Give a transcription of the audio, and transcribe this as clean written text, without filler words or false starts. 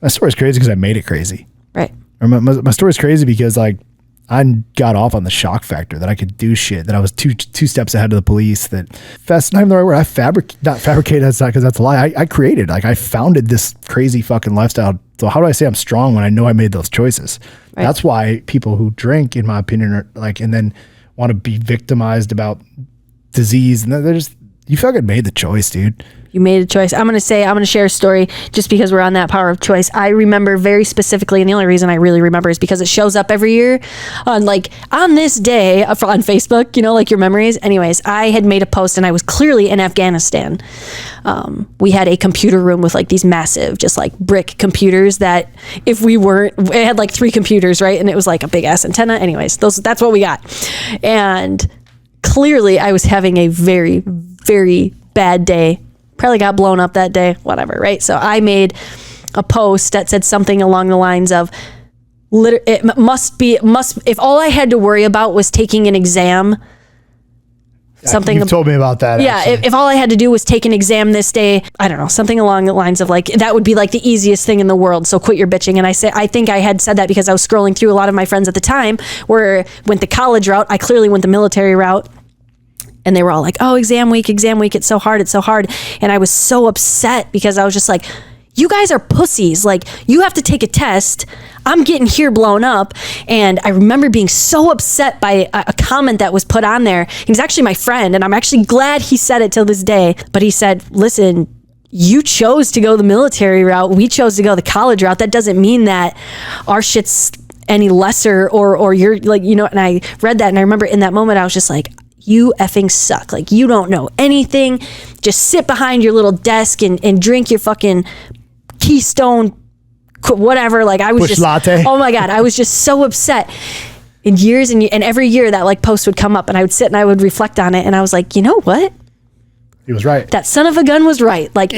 My story's crazy because I made it crazy. Right. Or my story's crazy because like I got off on the shock factor that I could do shit, that I was two steps ahead of the police, that's not even the right word. not fabricated, that's not, because that's a lie. I created, like I founded this crazy fucking lifestyle. So how do I say I'm strong when I know I made those choices? Right. That's why people who drink, in my opinion, are like, and then want to be victimized about disease. And they're just, you fucking made the choice, dude. You made a choice. I'm going to share a story just because we're on that power of choice. I remember very specifically, and the only reason I really remember is because it shows up every year on this day on Facebook, you know, like your memories. Anyways, I had made a post and I was clearly in Afghanistan. We had a computer room with like these massive, just like brick computers that if we weren't, it had like 3 computers, right? And it was like a big ass antenna. Anyways, that's what we got. And clearly I was having a very, very bad day. Probably got blown up that day, whatever, right? So I made a post that said something along the lines of, if all I had to worry about was taking an exam, you've told me about that. Yeah, if all I had to do was take an exam this day, I don't know, something along the lines of like, that would be like the easiest thing in the world. So quit your bitching. And I think I had said that because I was scrolling through a lot of my friends at the time went the college route. I clearly went the military route. And they were all like, oh, exam week, it's so hard. And I was so upset because I was just like, you guys are pussies. Like, you have to take a test. I'm getting here blown up. And I remember being so upset by a comment that was put on there. He was actually my friend, and I'm actually glad he said it till this day. But he said, listen, you chose to go the military route. We chose to go the college route. That doesn't mean that our shit's any lesser or you're like, you know, and I read that and I remember in that moment, I was just like, you effing suck. Like, you don't know anything. Just sit behind your little desk and drink your fucking Keystone, whatever. Like, I was Bush latte. Oh my God. I was just so upset. In years and every year that like post would come up and I would sit and I would reflect on it. And I was like, you know what? He was right. That son of a gun was right. Like,